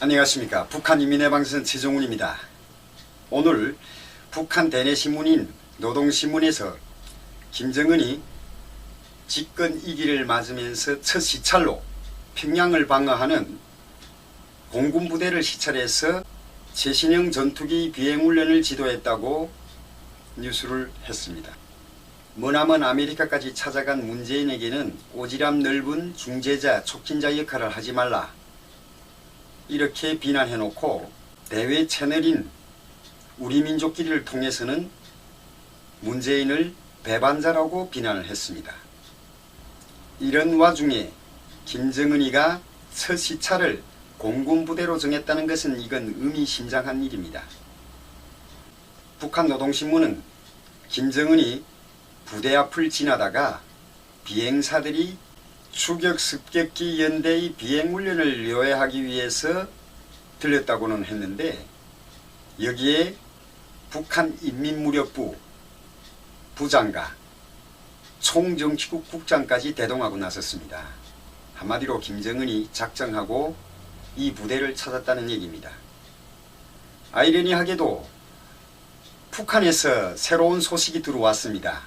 안녕하십니까. 북한 인민해방선 최종훈입니다. 오늘 북한 대내신문인 노동신문에서 김정은이 집권 2기를 맞으면서 첫 시찰로 평양을 방어하는 공군부대를 시찰해서 최신형 전투기 비행훈련을 지도했다고 뉴스를 했습니다. 머나먼 아메리카까지 찾아간 문재인에게는 오지랖 넓은 중재자 촉진자 역할을 하지 말라 이렇게 비난해놓고 대외 채널인 우리민족끼리를 통해서는 문재인을 배반자라고 비난을 했습니다. 이런 와중에 김정은이가 첫 시찰을 공군부대로 정했다는 것은 이건 의미심장한 일입니다. 북한 노동신문은 김정은이 부대 앞을 지나다가 비행사들이 추격습격기 연대의 비행훈련을 요해하기 위해서 들렸다고는 했는데 여기에 북한 인민무력부 부장과 총정치국 국장까지 대동하고 나섰습니다. 한마디로 김정은이 작정하고 이 부대를 찾았다는 얘기입니다. 아이러니하게도 북한에서 새로운 소식이 들어왔습니다.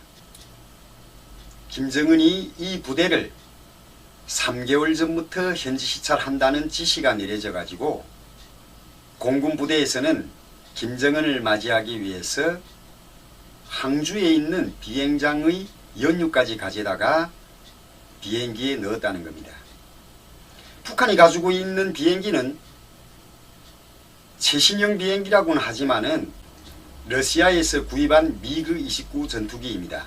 김정은이 이 부대를 3개월 전부터 현지 시찰한다는 지시가 내려져 가지고 공군부대에서는 김정은을 맞이하기 위해서 항주에 있는 비행장의 연료까지 가져다가 비행기에 넣었다는 겁니다. 북한이 가지고 있는 비행기는 최신형 비행기라고는 하지만은 러시아에서 구입한 미그 29 전투기입니다.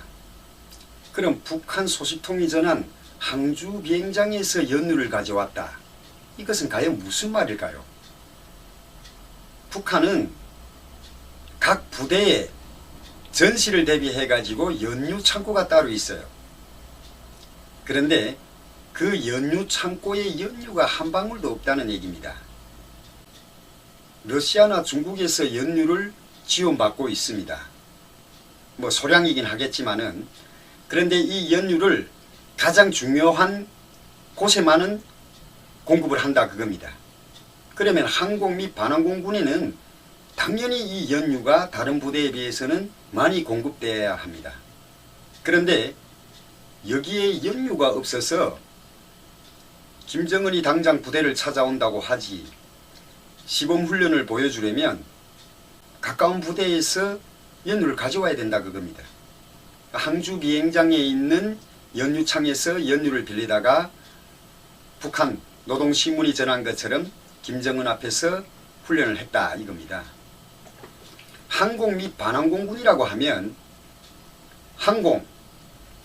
그럼 북한 소식통이 전한 항주 비행장에서 연료를 가져왔다. 이것은 과연 무슨 말일까요? 북한은 각 부대에 전시를 대비해 가지고 연료 창고가 따로 있어요. 그런데 그 연료 창고에 연료가 한 방울도 없다는 얘기입니다. 러시아나 중국에서 연료를 지원받고 있습니다. 뭐 소량이긴 하겠지만은 그런데 이 연료를 가장 중요한 곳에만은 공급을 한다 그겁니다. 그러면 항공 및 반항공군에는 당연히 이 연료가 다른 부대에 비해서는 많이 공급돼야 합니다. 그런데 여기에 연료가 없어서 김정은이 당장 부대를 찾아온다고 하지 시범훈련을 보여주려면 가까운 부대에서 연료를 가져와야 된다 그겁니다. 항주 비행장에 있는 연료창에서 연료를 빌리다가 북한 노동신문이 전한 것처럼 김정은 앞에서 훈련을 했다 이겁니다. 항공 및 반항공군이라고 하면 항공,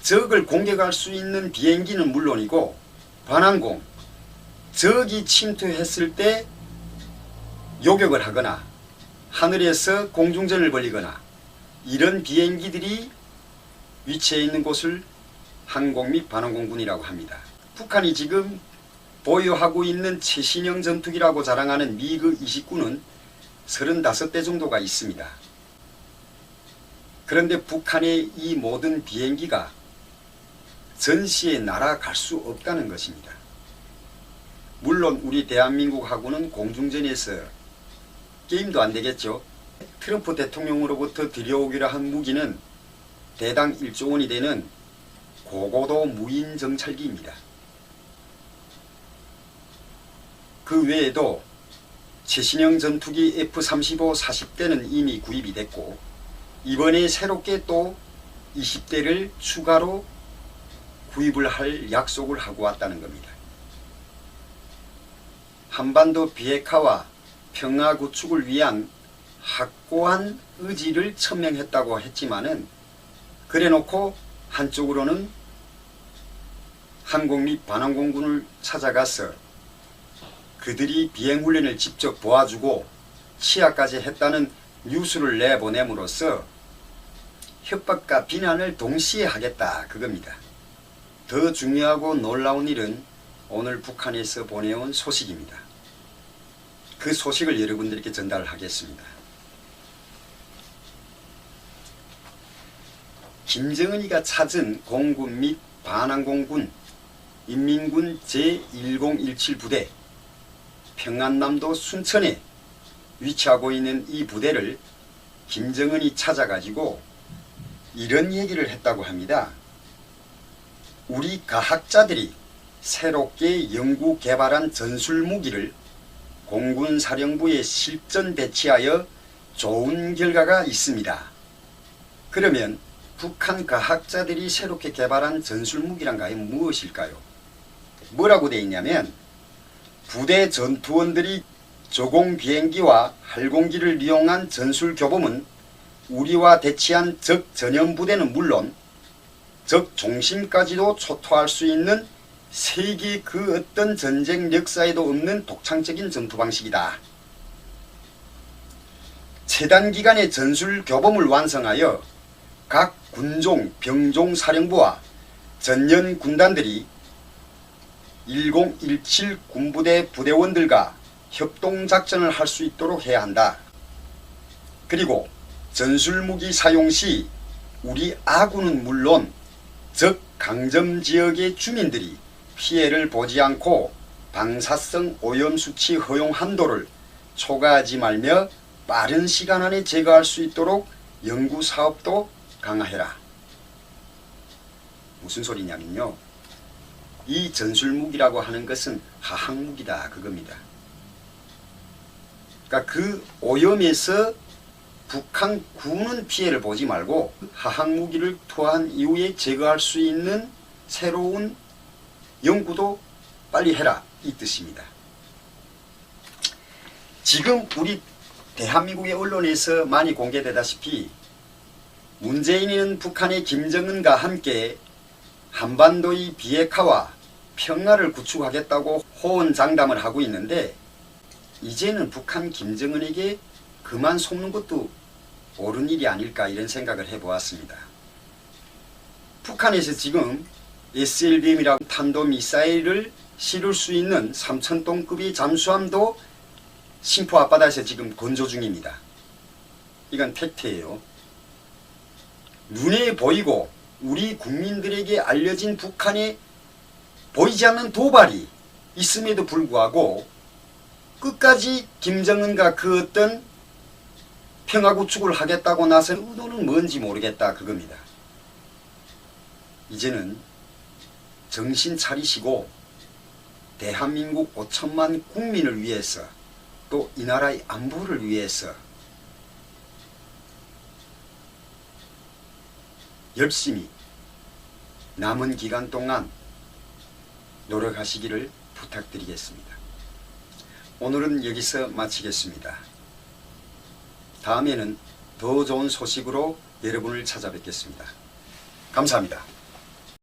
적을 공격할 수 있는 비행기는 물론이고 반항공, 적이 침투했을 때 요격을 하거나 하늘에서 공중전을 벌이거나 이런 비행기들이 위치해 있는 곳을 항공 및 반항공군이라고 합니다. 북한이 지금 보유하고 있는 최신형 전투기라고 자랑하는 미그 29는 35대 정도가 있습니다. 그런데 북한의 이 모든 비행기가 전시에 날아갈 수 없다는 것입니다. 물론 우리 대한민국하고는 공중전에서 게임도 안 되겠죠. 트럼프 대통령으로부터 들여오기로 한 무기는 대당 1조 원이 되는 고고도 무인 정찰기입니다. 그 외에도 최신형 전투기 F-35 40대는 이미 구입이 됐고 이번에 새롭게 또 20대를 추가로 구입을 할 약속을 하고 왔다는 겁니다. 한반도 비핵화와 평화 구축을 위한 확고한 의지를 천명했다고 했지만은 그래놓고 한쪽으로는 항공 및 반항공군을 찾아가서 그들이 비행훈련을 직접 도와주고 치하까지 했다는 뉴스를 내보냄으로써 협박과 비난을 동시에 하겠다 그겁니다. 더 중요하고 놀라운 일은 오늘 북한에서 보내온 소식입니다. 그 소식을 여러분들께 전달하겠습니다. 김정은이가 찾은 공군 및 반항공군 인민군 제1017 부대 평안남도 순천에 위치하고 있는 이 부대를 김정은이 찾아가지고 이런 얘기를 했다고 합니다. 우리 과학자들이 새롭게 연구 개발한 전술무기를 공군사령부에 실전 배치하여 좋은 결과가 있습니다. 그러면 북한 과학자들이 새롭게 개발한 전술무기란 과연 무엇일까요? 뭐라고 되어 있냐면 부대 전투원들이 조공 비행기와 활공기를 이용한 전술교범은 우리와 대치한 적 전염부대는 물론 적 중심까지도 초토할 수 있는 세계 그 어떤 전쟁 역사에도 없는 독창적인 전투 방식이다. 최단 기간의 전술교범을 완성하여 각 군종, 병종 사령부와 전연 군단들이 1017 군부대 부대원들과 협동작전을 할 수 있도록 해야 한다. 그리고 전술무기 사용 시 우리 아군은 물론 적 강점지역의 주민들이 피해를 보지 않고 방사성 오염수치 허용 한도를 초과하지 말며 빠른 시간 안에 제거할 수 있도록 연구사업도 강화해라. 무슨 소리냐면요, 이 전술무기라고 하는 것은 화학무기다 그겁니다. 그러니까 그 오염에서 북한 군은 피해를 보지 말고 화학무기를 투하한 이후에 제거할 수 있는 새로운 연구도 빨리 해라 이 뜻입니다. 지금 우리 대한민국의 언론에서 많이 공개되다시피 문재인은 북한의 김정은과 함께 한반도의 비핵화와 평화를 구축하겠다고 호언장담을 하고 있는데 이제는 북한 김정은에게 그만 속는 것도 옳은 일이 아닐까 이런 생각을 해보았습니다. 북한에서 지금 SLBM이라는 탄도미사일을 실을 수 있는 3000톤급의 잠수함도 심포 앞바다에서 지금 건조 중입니다. 이건 팩트예요. 눈에 보이고 우리 국민들에게 알려진 북한의 보이지 않는 도발이 있음에도 불구하고 끝까지 김정은과 그 어떤 평화 구축을 하겠다고 나선 의도는 뭔지 모르겠다 그겁니다. 이제는 정신 차리시고 대한민국 5천만 국민을 위해서 또 이 나라의 안보를 위해서 열심히 남은 기간 동안 노력하시기를 부탁드리겠습니다. 오늘은 여기서 마치겠습니다. 다음에는 더 좋은 소식으로 여러분을 찾아뵙겠습니다. 감사합니다.